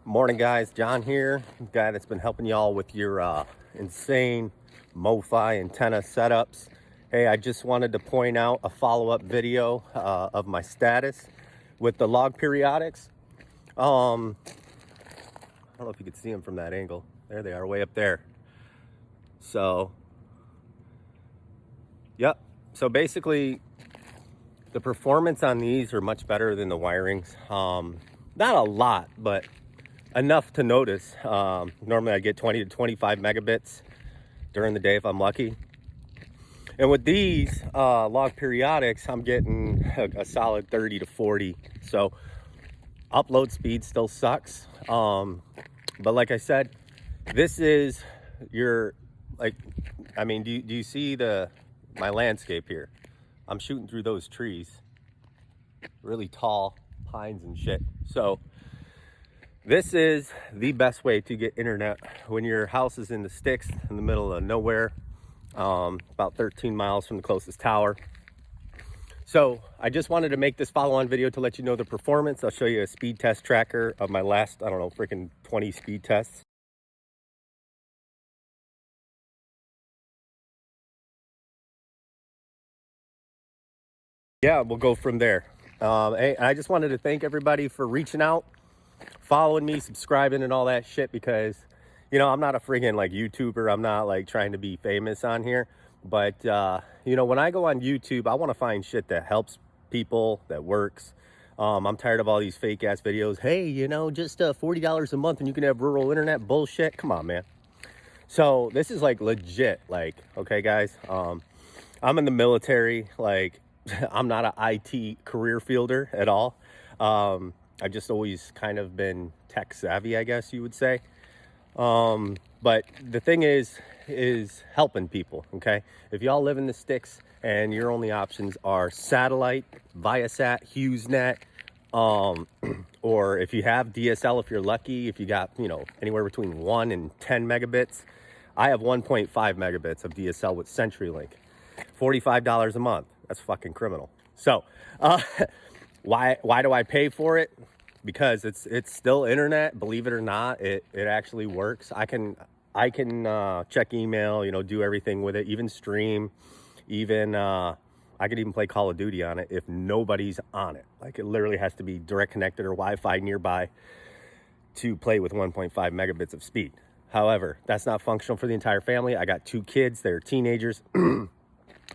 Morning, guys. John here, guy that's been helping y'all with your insane Mofi antenna setups. Hey, I just wanted to point out a follow-up video of my status with the log periodics. I don't know if you can see them from that angle. There they are, way up there. So, yep. So basically, the performance on these are much better than the WIrings. Not a lot, but enough to notice. Normally I get 20 to 25 megabits during the day if I'm lucky. And with these log periodics, I'm getting a solid 30 to 40. So upload speed still sucks. But like I said, this is your, do you see my landscape here? I'm shooting through those trees, really tall pines and shit. So this is the best way to get internet when your house is in the sticks in the middle of nowhere, about 13 miles from the closest tower. So I just wanted to make this follow-on video to let you know the performance. I'll show you a speed test tracker of my last, I don't know, freaking 20 speed tests. Yeah, we'll go from there. Hey, I just wanted to thank everybody for reaching out, following me, subscribing and all that shit, because I'm not a friggin' YouTuber. I'm not trying to be famous on here, but when I go on YouTube, I want to find shit that helps people, that works. I'm tired of all these fake ass videos. Hey, just $40 a month and you can have rural internet bullshit. Come on, man. So this is legit. Okay, guys, I'm in the military. I'm not an IT career fielder at all. I've just always kind of been tech savvy, I guess you would say. But the thing is helping people, okay? If y'all live in the sticks and your only options are satellite, Viasat, HughesNet, or if you have DSL, if you're lucky, if you got, anywhere between 1 and 10 megabits, I have 1.5 megabits of DSL with CenturyLink, $45 a month. That's fucking criminal. So, why do I pay for it? Because it's still internet. Believe it or not, it actually works. I can check email, do everything with it, even stream, even I could even play Call of Duty on it if nobody's on it. It literally has to be direct connected or Wi-Fi nearby to play with 1.5 megabits of speed. However, that's not functional for the entire family. I got 2 kids, they're teenagers.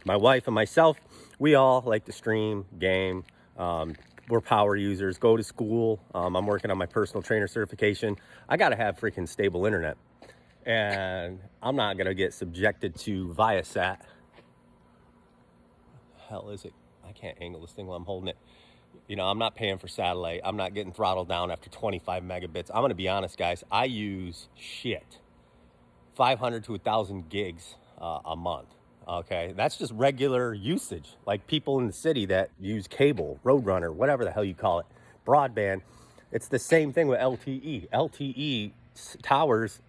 My wife and myself, we all like to stream, game. We're power users, go to school. I'm working on my personal trainer certification. I got to have freaking stable internet. And I'm not going to get subjected to Viasat. Hell is it? I can't angle this thing while I'm holding it. I'm not paying for satellite. I'm not getting throttled down after 25 megabits. I'm going to be honest, guys. I use 500 to 1,000 gigs a month. Okay, that's just regular usage. Like people in the city that use cable, Roadrunner, whatever the hell you call it, broadband. It's the same thing with LTE. LTE towers,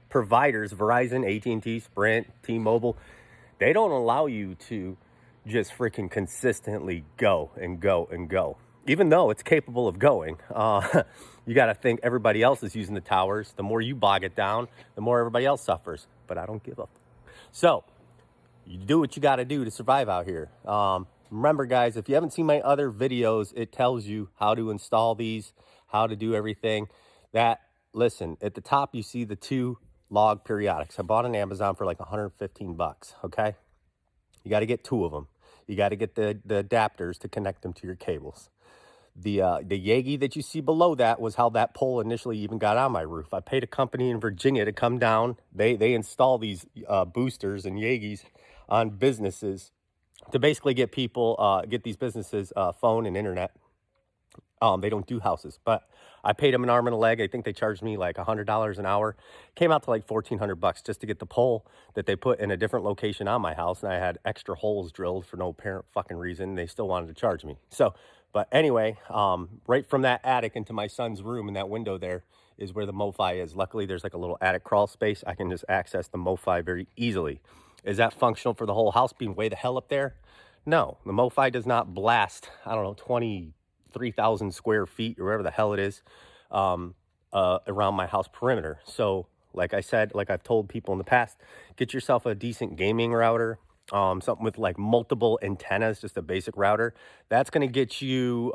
providers, Verizon, AT&T, Sprint, T-Mobile, they don't allow you to just freaking consistently go and go and go. Even though it's capable of going, you got to think everybody else is using the towers. The more you bog it down, the more everybody else suffers. But I don't give up. So you do what you got to do to survive out here. Remember, guys, if you haven't seen my other videos, it tells you how to install these, how to do everything. Listen, at the top, you see the 2 log periodics. I bought on Amazon for 115 bucks, okay? You got to get 2 of them. You got to get the adapters to connect them to your cables. The Yagi that you see below that was how that pole initially even got on my roof. I paid a company in Virginia to come down. They install these boosters and Yagis on businesses to basically get people, get these businesses phone and internet. They don't do houses, but I paid them an arm and a leg. I think they charged me $100 an hour. Came out to $1,400 just to get the pole that they put in a different location on my house. And I had extra holes drilled for no apparent fucking reason. They still wanted to charge me. So, but anyway, right from that attic into my son's room in that window there is where the Mofi is. Luckily, there's a little attic crawl space. I can just access the Mofi very easily. Is that functional for the whole house being way the hell up there? No, the Mofi does not blast, I don't know, 23,000 square feet or wherever the hell it is. around my house perimeter. So like I said, like I've told people in the past, get yourself a decent gaming router, something with like multiple antennas, just a basic router. That's going to get you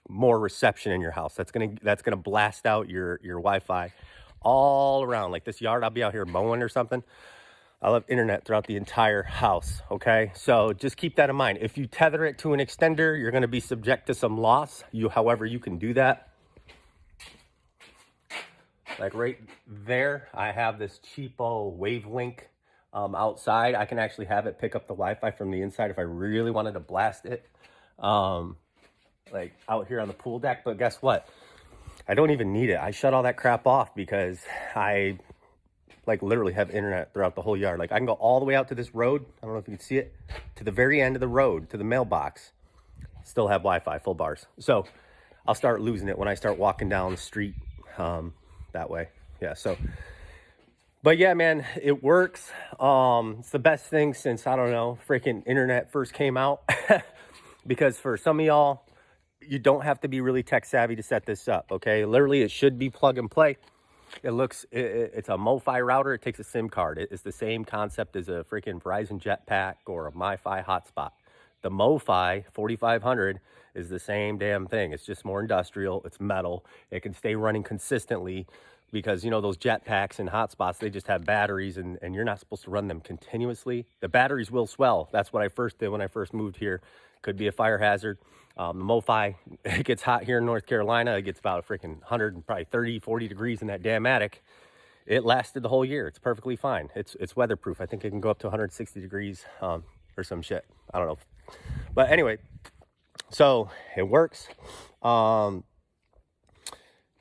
more reception in your house. That's gonna blast out your Wi-Fi all around. Like this yard, I'll be out here mowing or something, I'll have internet throughout the entire house. Okay, so just keep that in mind. If you tether it to an extender, you're going to be subject to some loss. However, you can do that. Like right there, I have this cheapo Wavelink outside. I can actually have it pick up the Wi-Fi from the inside if I really wanted to blast it. Like out here on the pool deck. But guess what? I don't even need it. I shut all that crap off because I like literally have internet throughout the whole yard. Like I can go all the way out to this road. I don't know if you can see it, to the very end of the road, to the mailbox. Still have Wi-Fi, full bars. So I'll start losing it when I start walking down the street that way. Yeah, so, but yeah, man, it works. It's the best thing since, I don't know, freaking internet first came out. Because for some of y'all, you don't have to be really tech savvy to set this up, okay? Literally, it should be plug and play. It's a Mofi router. It takes a SIM card. It's the same concept as a freaking Verizon Jetpack or a MiFi hotspot. The Mofi 4500 is the same damn thing. It's just more industrial. It's metal. It can stay running consistently because, you know, those jetpacks and hotspots, they just have batteries and you're not supposed to run them continuously. The batteries will swell. That's what I first did when I first moved here. Could be a fire hazard. The Mofi, it gets hot here in North Carolina. It gets about a freaking 100 and probably 30, 40 degrees in that damn attic. It lasted the whole year. It's perfectly fine. It's weatherproof. I think it can go up to 160 degrees or some shit. I don't know. But anyway, so it works.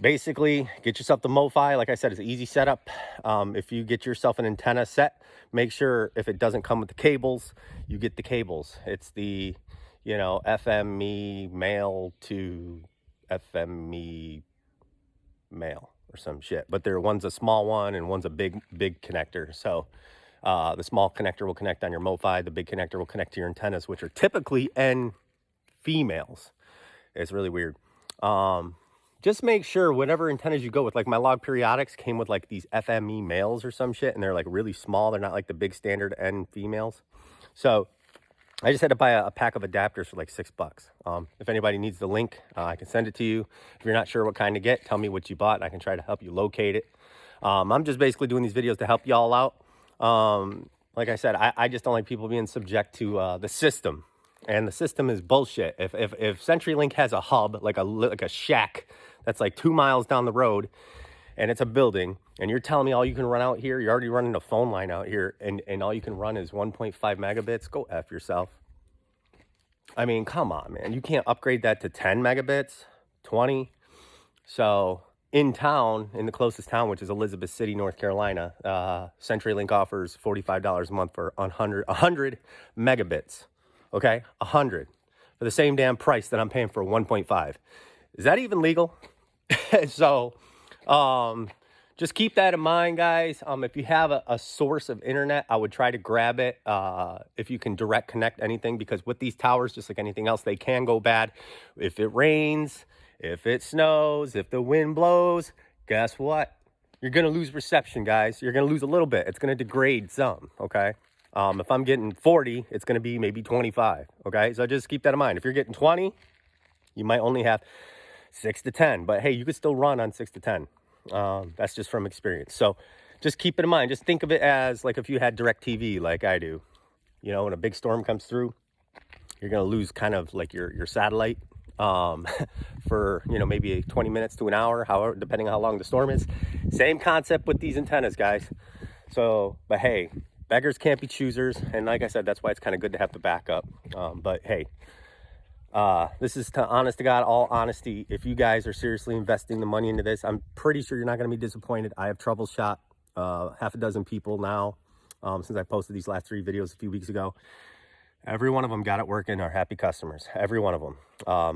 Basically, get yourself the Mofi. Like I said, it's an easy setup. If you get yourself an antenna set, make sure if it doesn't come with the cables, you get the cables. It's the, you know, FME male to FME male or some shit. But one's a small one and one's a big connector. So the small connector will connect on your Mofi. The big connector will connect to your antennas, which are typically N females. It's really weird. Just make sure whatever antennas you go with, like my log periodics came with like these FME males or some shit, and they're like really small. They're not like the big standard N females. So I just had to buy a pack of adapters for like $6. If anybody needs the link, I can send it to you. If you're not sure what kind to get, tell me what you bought and I can try to help you locate it. I'm just basically doing these videos to help y'all out. Like I said, I just don't like people being subject to the system. And the system is bullshit. If CenturyLink has a hub, like a shack that's like 2 miles down the road, and it's a building, and you're telling me all you can run out here, you're already running a phone line out here, and all you can run is 1.5 megabits, go F yourself. I mean, come on, man. You can't upgrade that to 10 megabits, 20. So in town, in the closest town, which is Elizabeth City, North Carolina, CenturyLink offers $45 a month for 100 megabits. Okay, 100 for the same damn price that I'm paying for 1.5. Is that even legal? So just keep that in mind, guys. If you have a source of internet, I would try to grab it if you can direct connect anything, because with these towers, just like anything else, they can go bad. If it rains, if it snows, if the wind blows, guess what? You're going to lose reception, guys. You're going to lose a little bit. It's going to degrade some, okay? If I'm getting 40, it's going to be maybe 25, okay? So just keep that in mind. If you're getting 20, you might only have 6 to 10. But, hey, you could still run on 6 to 10. That's just from experience. So just keep it in mind. Just think of it as like if you had DirecTV like I do. You know, when a big storm comes through, you're going to lose kind of like your satellite for, you know, maybe 20 minutes to an hour, however, depending on how long the storm is. Same concept with these antennas, guys. So, but, hey, beggars can't be choosers, and like I said, that's why it's kind of good to have the backup. But hey, this is honest to God, all honesty. If you guys are seriously investing the money into this, I'm pretty sure you're not going to be disappointed. I have troubleshot half a dozen people now since I posted these last 3 videos a few weeks ago. Every one of them got it working, are happy customers. Every one of them.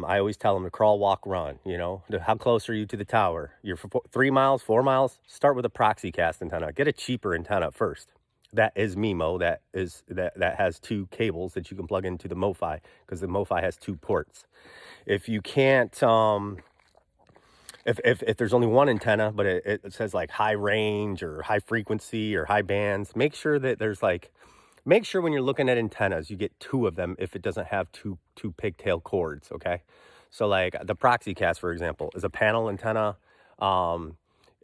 I always tell them to crawl, walk, run. You know, how close are you to the tower? You're 3 miles, 4 miles. Start with a Proxicast antenna. Get a cheaper antenna first. That is MIMO, that has 2 cables that you can plug into the Mofi, because the Mofi has 2 ports. If you can't if there's only one antenna, but it says like high range or high frequency or high bands, make sure that there's like, make sure when you're looking at antennas, you get 2 of them if it doesn't have two pigtail cords, okay? So like the Proxicast, for example, is a panel antenna.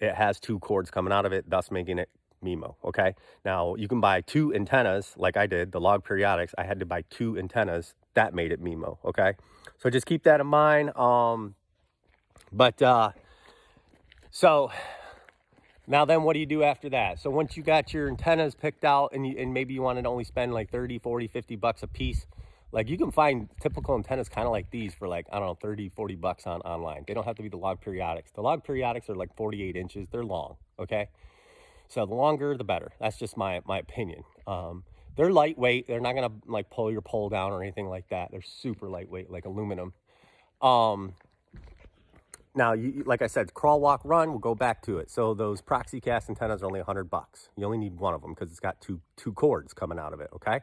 It has 2 cords coming out of it, thus making it MIMO, okay? Now, you can buy 2 antennas, like I did, the log periodics. I had to buy 2 antennas. That made it MIMO, okay? So just keep that in mind. So now then what do you do after that? So once you got your antennas picked out and maybe you wanted to only spend like 30, 40, 50 bucks a piece, like you can find typical antennas kind of like these for like, I don't know, 30, 40 bucks online. They don't have to be the log periodics. The log periodics are like 48 inches. They're long, okay? So the longer, the better. That's just my opinion. They're lightweight. They're not going to like pull your pole down or anything like that. They're super lightweight, like aluminum. Now, like I said, crawl, walk, run, we'll go back to it. So those Proxicast antennas are only 100 bucks. You only need one of them because it's got two cords coming out of it, okay?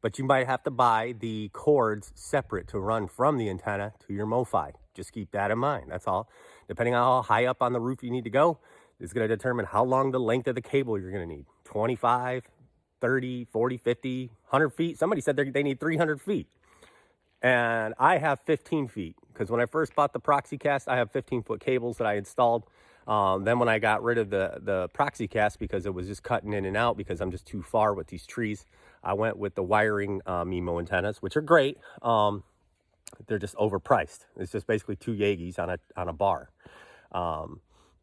But you might have to buy the cords separate to run from the antenna to your Mofi. Just keep that in mind, that's all. Depending on how high up on the roof you need to go, is going to determine how long the length of the cable you're going to need. 25, 30, 40, 50, 100 feet. Somebody said they need 300 feet. And I have 15 feet because when I first bought the Proxicast, I have 15-foot cables that I installed. Then when I got rid of the Proxicast because it was just cutting in and out because I'm just too far with these trees, I went with the WIreng MIMO antennas, which are great. They're just overpriced. It's just basically 2 Yagis on a bar.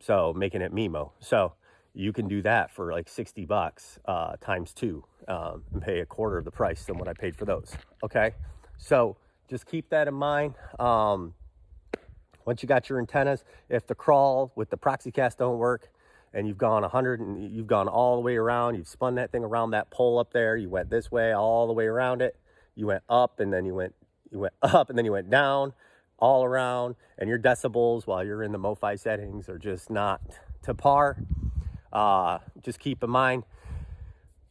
So making it MIMO. So you can do that for like 60 bucks times 2 and pay a quarter of the price than what I paid for those. Okay, so just keep that in mind. Once you got your antennas, if the crawl with the Proxicast don't work and you've gone 100 and you've gone all the way around, you've spun that thing around that pole up there, you went this way all the way around it, you went up and then you went up and then you went down all around, and your decibels while you're in the Mofi settings are just not to par, just keep in mind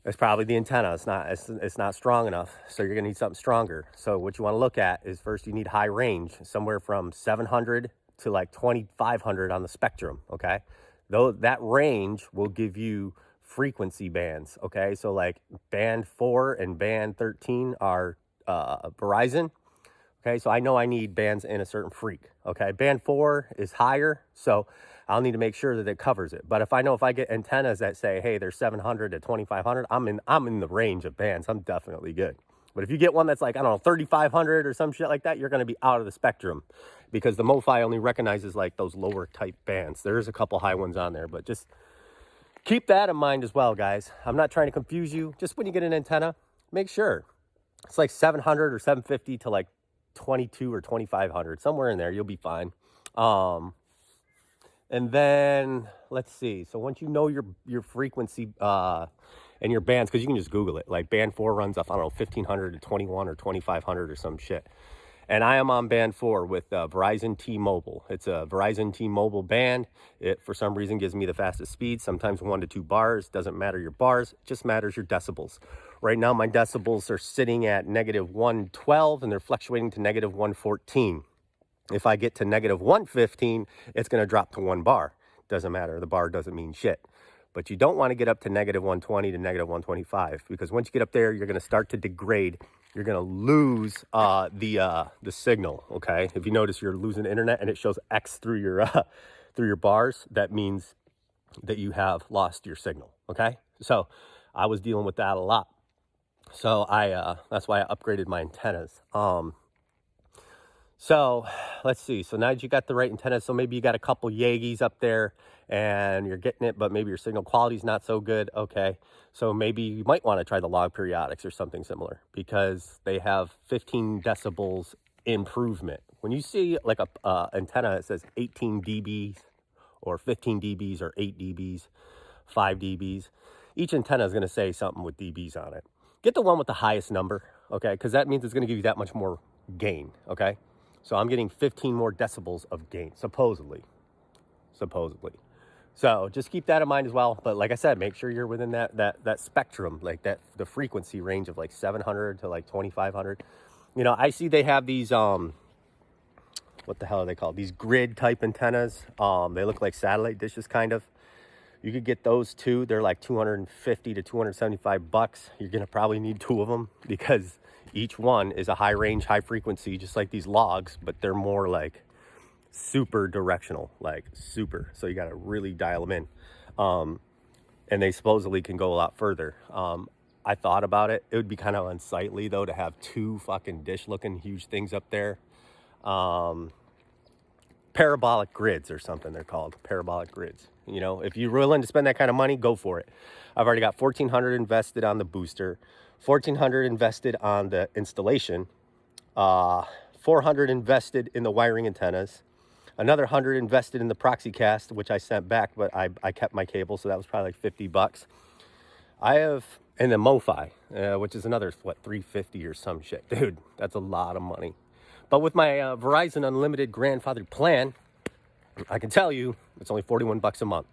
it's probably the antenna. It's not strong enough, so you're gonna need something stronger. So what you want to look at is first you need high range, somewhere from 700 to like 2500 on the spectrum, okay? Though that range will give you frequency bands, okay? So like band 4 and band 13 are Verizon. Okay, so I know I need bands in a certain freak. Okay, band 4 is higher, so I'll need to make sure that it covers it. But if I get antennas that say, hey, they're 700 to 2500, I'm in the range of bands. I'm definitely good. But if you get one that's like, I don't know, 3500 or some shit like that, you're going to be out of the spectrum because the Mofi only recognizes like those lower type bands. There's a couple high ones on there, but just keep that in mind as well, guys. I'm not trying to confuse you. Just when you get an antenna, make sure it's like 700 or 750 to like 22 or 2500, somewhere in there, you'll be fine. And then let's see, so once you know your frequency and your bands, because you can just Google it, like band 4 runs off, I don't know, 1500 to 21 or 2500 or some shit. And I am on band 4 with Verizon T-Mobile. It's a Verizon T-Mobile band. It, for some reason, gives me the fastest speed, sometimes 1 to 2 bars. Doesn't matter your bars, it just matters your decibels. Right now, my decibels are sitting at negative 112, and they're fluctuating to negative 114. If I get to negative 115, it's going to drop to 1 bar. Doesn't matter. The bar doesn't mean shit. But you don't want to get up to negative 120 to negative 125, because once you get up there, you're going to start to degrade. You're going to lose the signal, okay? If you notice you're losing internet and it shows X through your bars, that means that you have lost your signal, okay? So I was dealing with that a lot. So that's why I upgraded my antennas. So let's see. So now that you got the right antennas, so maybe you got a couple Yagis up there and you're getting it, but maybe your signal quality is not so good. Okay. So maybe you might want to try the log periodics or something similar, because they have 15 decibels improvement. When you see like a antenna that says 18 dBs or 15 dBs or 8 dBs, 5 dBs, each antenna is going to say something with dBs on it. Get the one with the highest number, okay? Because that means it's going to give you that much more gain, okay? So I'm getting 15 more decibels of gain, supposedly. So just keep that in mind as well. But like I said, make sure you're within that spectrum, like the frequency range of like 700 to like 2500. You know, I see they have these what the hell are they called? These grid type antennas. They look like satellite dishes kind of. You could get those too. They're like 250 to 275 bucks. You're gonna probably need 2 of them because each one is a high range, high frequency, just like these logs, but they're more like super directional, like super. So you gotta really dial them in. And they supposedly can go a lot further. I thought about it. It would be kind of unsightly though to have 2 fucking dish looking huge things up there. Parabolic grids or something they're called, parabolic grids. You know, if you're willing to spend that kind of money, go for it. I've already got $1,400 invested on the booster, $1,400 invested on the installation, $400 invested in the wiring antennas, another $100 invested in the Proxicast, which I sent back, but I kept my cable, so that was probably like 50 bucks. I have, and the Mofi, which is another, what, 350 or some shit. Dude, that's a lot of money. But with my Verizon Unlimited grandfathered plan, I can tell you it's only 41 bucks a month.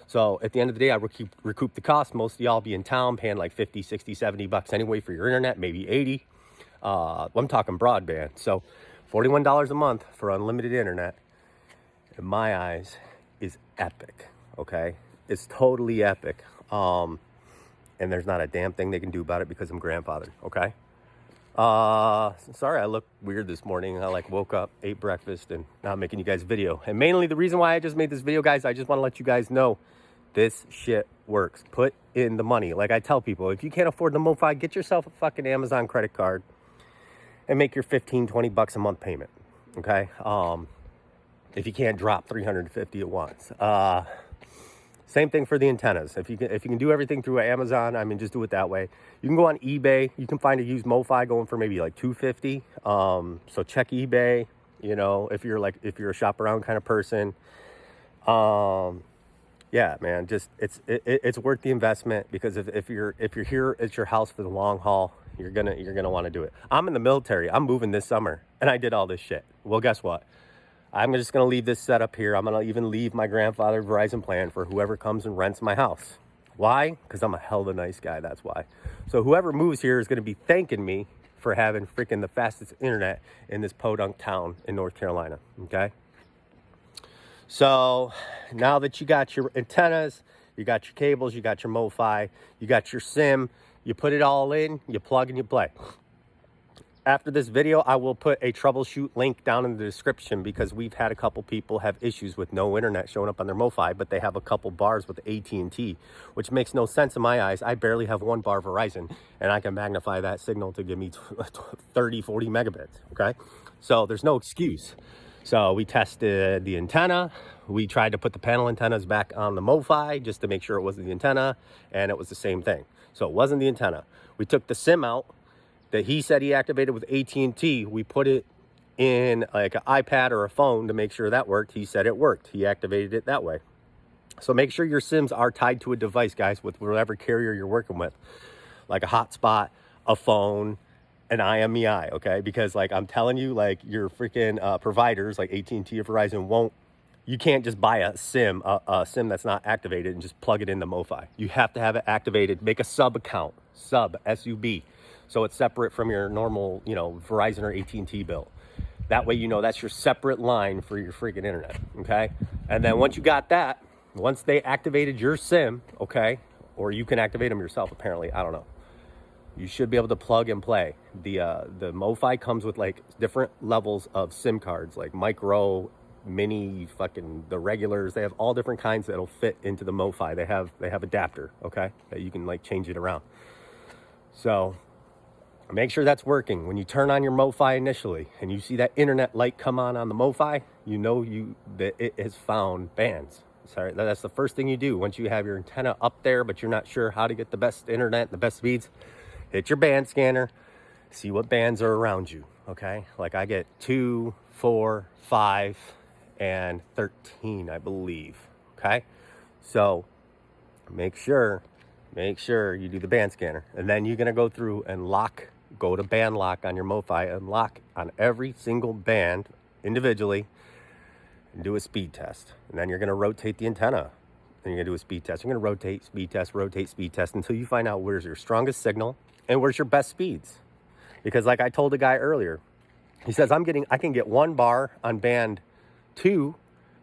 So at the end of the day, I recoup the cost. Most of y'all be in town paying like 50, 60, 70 bucks anyway for your internet, maybe 80. I'm talking broadband. So $41 a month for unlimited internet, in my eyes, is epic, okay? It's totally epic. And there's not a damn thing they can do about it because I'm grandfathered, okay? Sorry I look weird this morning. I like woke up, ate breakfast, and now I'm making you guys a video. And mainly the reason why I just made this video, guys, I just want to let you guys know this shit works. Put in the money. Like I tell people, if you can't afford the Mofi, get yourself a fucking Amazon credit card and make your 15, 20 bucks a month payment. Okay? If you can't drop 350 at once. Same thing for the antennas. If you can do everything through Amazon, I mean, just do it that way. You can go on eBay. You can find a used Mofi going for maybe like $250. So check eBay. You know, if you're a shop around kind of person. Yeah, man, just it's worth the investment because if you're here at your house for the long haul, you're gonna want to do it. I'm in the military. I'm moving this summer, and I did all this shit. Well, guess what? I'm just going to leave this setup here. I'm going to even leave my grandfather Verizon plan for whoever comes and rents my house. Why? Because I'm a hell of a nice guy. That's why. So whoever moves here is going to be thanking me for having freaking the fastest internet in this podunk town in North Carolina. Okay? So now that you got your antennas, you got your cables, you got your Mofi, you got your SIM, you put it all in, you plug and you play. After this video, I will put a troubleshoot link down in the description because we've had a couple people have issues with no internet showing up on their Mofi, but they have a couple bars with AT&T, which makes no sense in my eyes. I barely have 1 bar Verizon, and I can magnify that signal to give me 30, 40 megabits, okay? So there's no excuse. So we tested the antenna. We tried to put the panel antennas back on the Mofi just to make sure it wasn't the antenna, and it was the same thing. So it wasn't the antenna. We took the SIM out that he said he activated with AT&T. We put it in like an iPad or a phone to make sure that worked. He said it worked. He activated it that way. So make sure your SIMs are tied to a device, guys, with whatever carrier you're working with, like a hotspot, a phone, an IMEI, okay? Because like I'm telling you, like your freaking providers like AT&T or Verizon you can't just buy a SIM that's not activated and just plug it in the Mofi. You have to have it activated. Make a sub account, S-U-B. So it's separate from your normal, you know, Verizon or AT&T bill. That way, you know, that's your separate line for your freaking internet, okay? And then once you got that, once they activated your SIM, okay, or you can activate them yourself, apparently, I don't know. You should be able to plug and play. The Mofi comes with like different levels of SIM cards, like micro, mini, fucking the regulars. They have all different kinds that'll fit into the Mofi. They have adapter, okay, that you can like change it around. So make sure that's working. When you turn on your Mofi initially and you see that internet light come on the Mofi, you know that it has found bands. Sorry, that's the first thing you do. Once you have your antenna up there, but you're not sure how to get the best internet, the best speeds, hit your band scanner, see what bands are around you, okay? Like I get 2, 4, 5, and 13, I believe, okay? So make sure you do the band scanner. And then you're gonna go through and go to band lock on your Mofi and lock on every single band individually and do a speed test. And then you're going to rotate the antenna. Then you're going to do a speed test. You're going to rotate, speed test until you find out where's your strongest signal and where's your best speeds. Because like I told the guy earlier, He says, I can get 1 bar on band 2,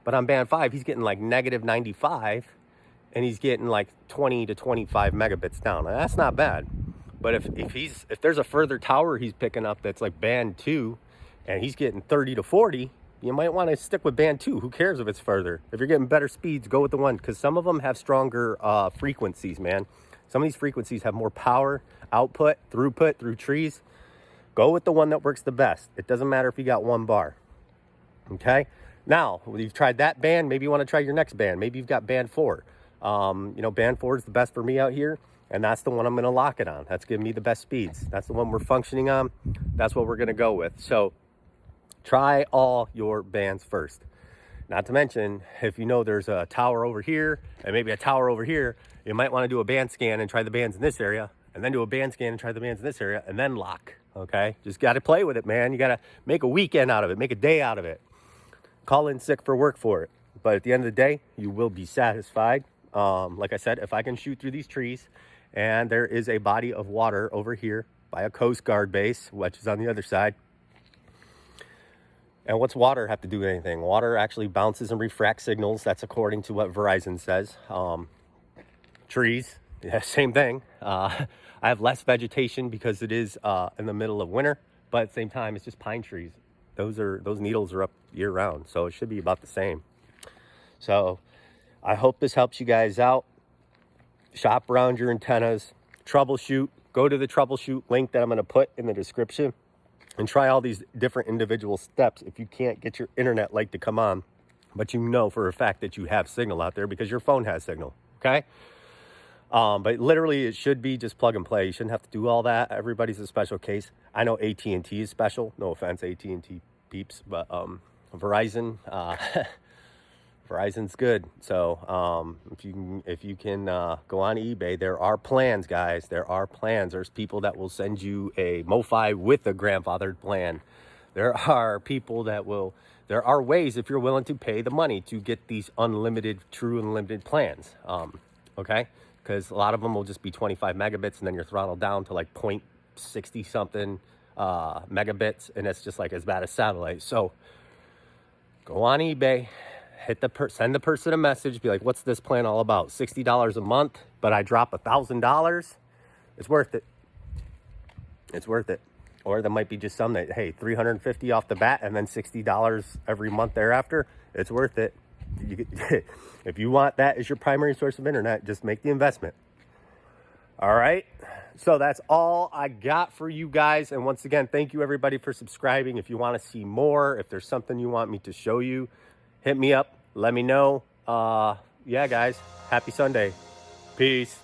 but on band 5, he's getting like negative 95, and he's getting like 20 to 25 megabits down. Now, that's not bad. But if there's a further tower he's picking up that's like band 2, and he's getting 30 to 40, you might want to stick with band 2. Who cares if it's further? If you're getting better speeds, go with the one, because some of them have stronger frequencies, man. Some of these frequencies have more power, output, throughput through trees. Go with the one that works the best. It doesn't matter if you got 1 bar. Okay? Now, you've tried that band. Maybe you want to try your next band. Maybe you've got band 4. Band 4 is the best for me out here, and that's the one I'm going to lock it on. That's giving me the best speeds. That's the one we're functioning on. That's what we're going to go with. So try all your bands first. Not to mention, if you know there's a tower over here and maybe a tower over here, you might want to do a band scan and try the bands in this area, and then do a band scan and try the bands in this area, and then lock. Okay? Just got to play with it, man. You got to make a weekend out of it. Make a day out of it. Call in sick for work for it. But at the end of the day, you will be satisfied. Like I said, if I can shoot through these trees, and there is a body of water over here by a Coast Guard base, which is on the other side. And what's water have to do with anything? Water actually bounces and refracts signals. That's according to what Verizon says. Trees, yeah, same thing. I have less vegetation because it is in the middle of winter, but at the same time, it's just pine trees. Those needles are up year round, so it should be about the same. So I hope this helps you guys out. Shop around your antennas, troubleshoot. Go to the troubleshoot link that I'm going to put in the description and try all these different individual steps if you can't get your internet light to come on, but you know for a fact that you have signal out there because your phone has signal, okay? But literally it should be just plug and play. You shouldn't have to do all that. Everybody's a special case. I know AT&T is special. No offense, AT&T peeps, but Verizon, Verizon's good. So if you can go on eBay, there are plans, guys. There are plans. There's people that will send you a Mofi with a grandfathered plan. There are people that will. There are ways if you're willing to pay the money to get these unlimited, true unlimited plans. Okay, because a lot of them will just be 25 megabits, and then you're throttled down to like 0.60 something megabits, and it's just like as bad as satellite. So go on eBay. Send the person a message, be like, what's this plan all about? $60 a month, but I drop $1,000. It's worth it. It's worth it. Or there might be just some that, hey, $350 off the bat and then $60 every month thereafter. It's worth it. If you want that as your primary source of internet, just make the investment. All right. So that's all I got for you guys. And once again, thank you everybody for subscribing. If you want to see more, if there's something you want me to show you, hit me up. Let me know. Yeah, guys. Happy Sunday. Peace.